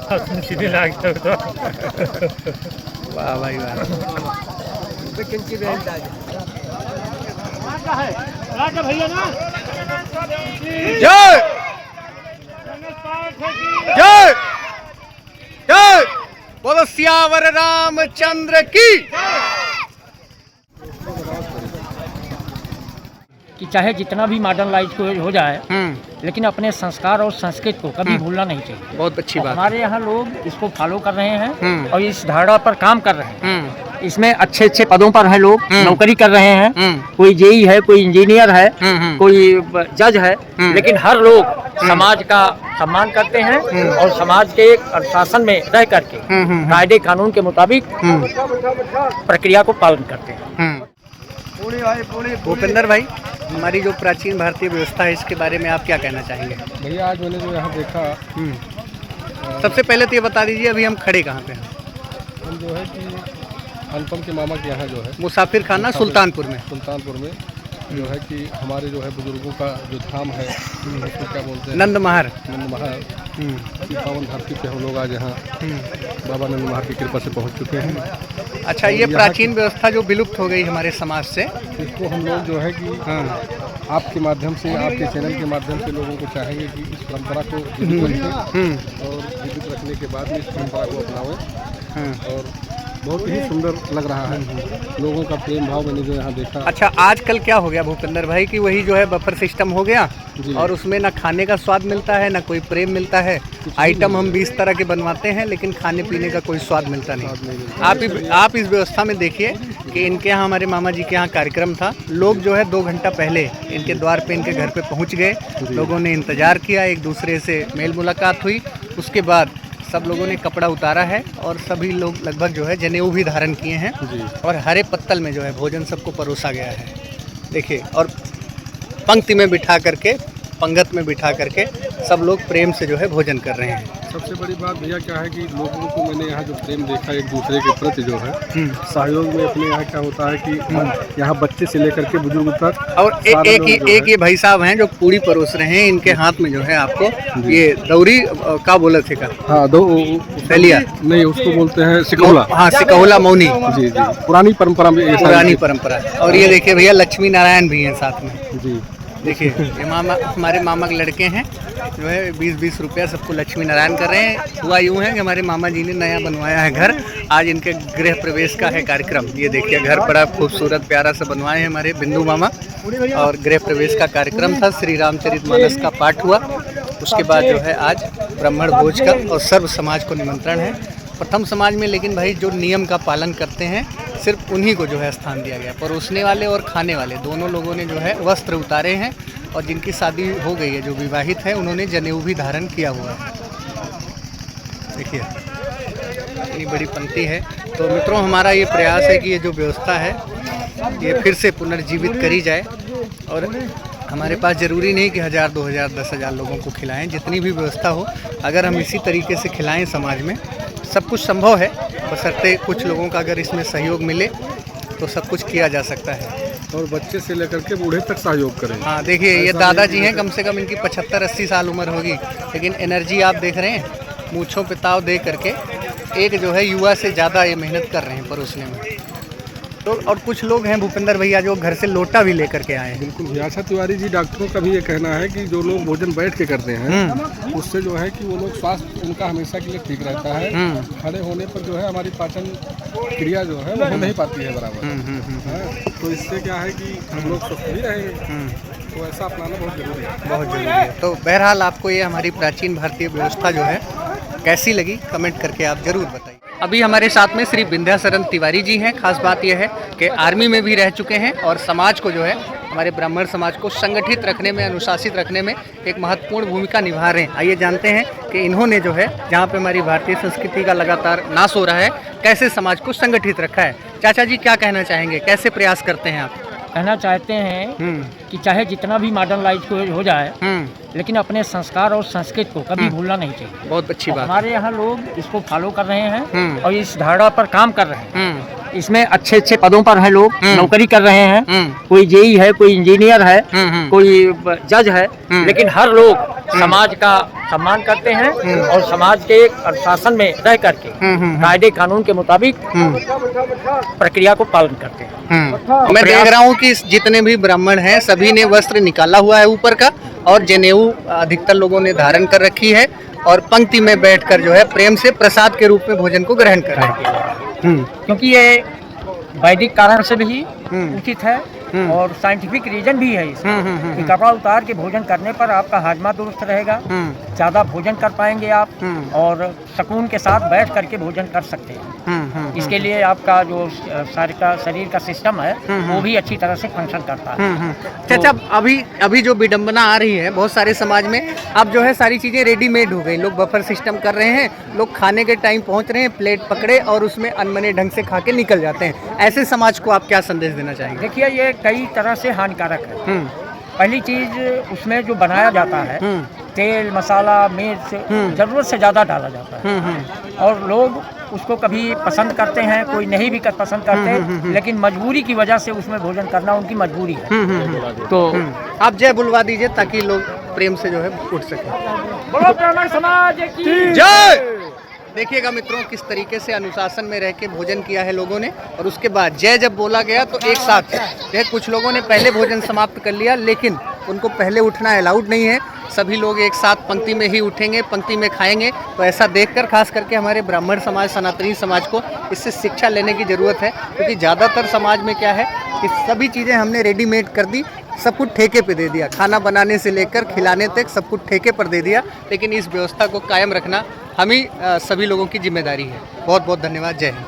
सीधी लाग तो वाह भाई वाह। भैया ना जय जय जय बोलो सियावर रामचंद्र की। कि चाहे जितना भी मॉडर्न लाइफ हो जाए, लेकिन अपने संस्कार और संस्कृति को कभी भूलना नहीं चाहिए। बहुत अच्छी बात। हमारे यहाँ लोग इसको फॉलो कर रहे हैं और इस धारणा पर काम कर रहे हैं। इसमें अच्छे अच्छे पदों पर हैं लोग, नौकरी कर रहे हैं। कोई जेई है, कोई इंजीनियर है, कोई जज है, लेकिन हर लोग समाज का सम्मान करते हैं और समाज के अनुशासन में रह करके कायदे कानून के मुताबिक प्रक्रिया को पालन करते हैं। भूपेंद्र भाई, हमारी जो प्राचीन भारतीय व्यवस्था है इसके बारे में आप क्या कहना चाहेंगे? भैया आज मैंने जो यहाँ देखा, सबसे पहले तो ये बता दीजिए अभी हम खड़े कहाँ पे हैं? हम जो है कि अनुपम के मामा के यहाँ जो है मुसाफिर खाना सुल्तानपुर में जो है कि हमारे जो है बुजुर्गों का जो धाम है उसको क्या बोलते हैं, नंद महार। की पावन धरती पे हम लोग आज यहाँ बाबा नंद महार की कृपा से पहुँच चुके हैं। अच्छा, ये प्राचीन व्यवस्था जो विलुप्त हो गई हमारे समाज से, इसको हम लोग जो है कि आपके माध्यम से, आपके चैनल के माध्यम से लोगों को चाहेंगे कि इस परंपरा को जीवित रखें और जीवित रखने के बाद में इस परंपरा को अपनाएं। और बहुत ही सुंदर लग रहा है, लोगों का प्रेम भाव मैंने जो यहाँ देखा। अच्छा, आजकल क्या हो गया भूपेंद्र भाई कि वही जो है बफर सिस्टम हो गया और उसमें ना खाने का स्वाद मिलता है ना कोई प्रेम मिलता है। आइटम हम 20 तरह के बनवाते हैं लेकिन खाने पीने का कोई स्वाद मिलता नहीं। आप इस व्यवस्था में देखिए कि इनके यहाँ, हमारे मामा जी के यहाँ कार्यक्रम था, लोग जो है 2 घंटा पहले इनके द्वार पे, इनके घर पे पहुँच गए। लोगों ने इंतज़ार किया, एक दूसरे से मेल मुलाकात हुई। उसके बाद सब लोगों ने कपड़ा उतारा है और सभी लोग लगभग जो है जनेऊ भी धारण किए हैं और हरे पत्तल में जो है भोजन सबको परोसा गया है। देखिए, और पंक्ति में बिठा करके, पंगत में बिठा करके सब लोग प्रेम से जो है भोजन कर रहे हैं। सबसे बड़ी बात भैया क्या है कि लोगों को मैंने यहाँ जो प्रेम देखा एक दूसरे के प्रति जो है सहयोग में, अपने यहाँ क्या होता है कि यहाँ बच्चे से लेकर के बुजुर्ग तक। और एक ये भाई साहब हैं जो पूरी परोस रहे हैं। इनके हाथ में जो है आपको ये दौरी का बोला थे का, हाँ, दलिया नहीं, उसको बोलते हैं सिकौला। हाँ, सिकौला मौनी। जी जी, पुरानी परंपरा में, पुरानी परंपरा। और ये देखिए भैया, लक्ष्मी नारायण भी हैं साथ में। जी देखिए, ये मामा, हमारे मामा के लड़के हैं जो है 20-20 रुपया सबको लक्ष्मी नारायण कर रहे हैं। हुआ यूँ है कि हमारे मामा जी ने नया बनवाया है घर, आज इनके गृह प्रवेश का है कार्यक्रम। ये देखिए, घर बड़ा खूबसूरत प्यारा सा बनवाए हैं हमारे बिंदु मामा और गृह प्रवेश का कार्यक्रम था। श्री रामचरितमानस का पाठ हुआ। उसके बाद जो है आज ब्राह्मण भोज का और सर्व समाज को निमंत्रण है। प्रथम समाज में लेकिन भाई जो नियम का पालन करते हैं सिर्फ उन्हीं को जो है स्थान दिया गया। परोसने वाले और खाने वाले दोनों लोगों ने जो है वस्त्र उतारे हैं और जिनकी शादी हो गई है, जो विवाहित है, उन्होंने जनेऊ भी धारण किया हुआ है। देखिए, इतनी बड़ी पंक्ति है। तो मित्रों, हमारा ये प्रयास है कि ये जो व्यवस्था है ये फिर से पुनर्जीवित करी जाए और हमारे पास ज़रूरी नहीं कि 1000, 2000, 10,000 लोगों को खिलाएं। जितनी भी व्यवस्था हो, अगर हम इसी तरीके से खिलाएं समाज में, सब कुछ संभव है, बशर्ते कुछ लोगों का अगर इसमें सहयोग मिले तो सब कुछ किया जा सकता है। और बच्चे से लेकर के बूढ़े तक सहयोग करें। हाँ, देखिए, ये दादाजी हैं, कम से कम इनकी 75-80 साल उम्र होगी, लेकिन एनर्जी आप देख रहे हैं, मूँछों पे ताव दे करके एक जो है युवा से ज़्यादा ये मेहनत कर रहे हैं परोसने में। तो और कुछ लोग हैं भूपेंद्र भैया जो घर से लोटा भी लेकर के आए हैं। बिल्कुल भैया। अच्छा, तिवारी जी, डॉक्टरों का भी ये कहना है कि जो लोग भोजन बैठ के करते हैं उससे जो है कि वो लोग स्वास्थ्य उनका हमेशा के लिए ठीक रहता है। खड़े होने पर जो है हमारी पाचन क्रिया जो है वो हो नहीं पाती है बराबर। तो इससे क्या है कि हम लोग स्वस्थ भी रहेंगे, तो ऐसा अपनाना बहुत जरूरी है। बहुत जरूरी है। तो बहरहाल आपको ये हमारी प्राचीन भारतीय व्यवस्था जो है कैसी लगी, कमेंट करके आप जरूर बताइए। अभी हमारे साथ में श्री विंध्याचरण तिवारी जी हैं। खास बात यह है कि आर्मी में भी रह चुके हैं और समाज को जो है, हमारे ब्राह्मण समाज को संगठित रखने में, अनुशासित रखने में एक महत्वपूर्ण भूमिका निभा रहे हैं। आइए जानते हैं कि इन्होंने जो है, जहाँ पे हमारी भारतीय संस्कृति का लगातार नाश हो रहा है, कैसे समाज को संगठित रखा है। चाचा जी, क्या कहना चाहेंगे, कैसे प्रयास करते हैं आप? कहना चाहते हैं कि चाहे जितना भी मॉडर्न लाइफ हो जाए, लेकिन अपने संस्कार और संस्कृति को कभी भूलना नहीं चाहिए। बहुत अच्छी बात। हमारे यहाँ लोग इसको फॉलो कर रहे हैं और इस धारणा पर काम कर रहे हैं। इसमें अच्छे अच्छे पदों पर हैं लोग, नौकरी कर रहे हैं। कोई जेई है, कोई इंजीनियर है, कोई जज है, लेकिन हर लोग समाज का सम्मान करते हैं और समाज के शासन में रह करके कायदे कानून के मुताबिक प्रक्रिया को पालन करते हैं। मैं देख रहा हूँ कि जितने भी ब्राह्मण हैं सभी ने वस्त्र निकाला हुआ है ऊपर का, और जनेऊ अधिकतर लोगों ने धारण कर रखी है और पंक्ति में बैठकर जो है प्रेम से प्रसाद के रूप में भोजन को ग्रहण कर रहे हैं। क्योंकि ये वैदिक कारण से भी उचित है और साइंटिफिक रीजन भी है इसमें कि कपड़ा उतार के भोजन करने पर आपका हाजमा दुरुस्त रहेगा, ज्यादा भोजन कर पाएंगे आप और सुकून के साथ बैठ करके भोजन कर सकते हैं। इसके लिए आपका जो शरीर का सिस्टम है वो भी अच्छी तरह से फंक्शन करता है। चाचा, अभी जो विडंबना आ रही है बहुत सारे समाज में, अब जो है सारी चीजें रेडीमेड हो गई, लोग बफर सिस्टम कर रहे हैं, लोग खाने के टाइम पहुंच रहे हैं, प्लेट पकड़े और उसमें अनमने ढंग से खा के निकल जाते हैं। ऐसे समाज को आप क्या संदेश देना चाहेंगे? देखिए, ये कई तरह से हानिकारक है। पहली चीज, उसमें जो बनाया जाता है तेल मसाला मिर्च जरूरत से ज्यादा डाला जाता है और लोग उसको कभी पसंद करते हैं, कोई नहीं भी पसंद करते, लेकिन मजबूरी की वजह से उसमें भोजन करना उनकी मजबूरी है। तो आप जय बुलवा दीजिए ताकि लोग प्रेम से जो है उठ सके। बोलो ब्राह्मण समाज की जय। देखिएगा मित्रों, किस तरीके से अनुशासन में रह के भोजन किया है लोगों ने, और उसके बाद जय जब बोला गया तो एक साथ कुछ लोगों ने पहले भोजन समाप्त कर लिया, लेकिन उनको पहले उठना अलाउड नहीं है। सभी लोग एक साथ पंक्ति में ही उठेंगे, पंक्ति में खाएंगे। तो ऐसा देखकर खास करके हमारे ब्राह्मण समाज, सनातनी समाज को इससे शिक्षा लेने की ज़रूरत है, क्योंकि ज़्यादातर समाज में क्या है कि सभी चीज़ें हमने रेडीमेड कर दी, सब कुछ ठेके पे दे दिया, खाना बनाने से लेकर खिलाने तक सब कुछ ठेके पर दे दिया। लेकिन इस व्यवस्था को कायम रखना हम ही सभी लोगों की जिम्मेदारी है। बहुत बहुत धन्यवाद। जय हिंद।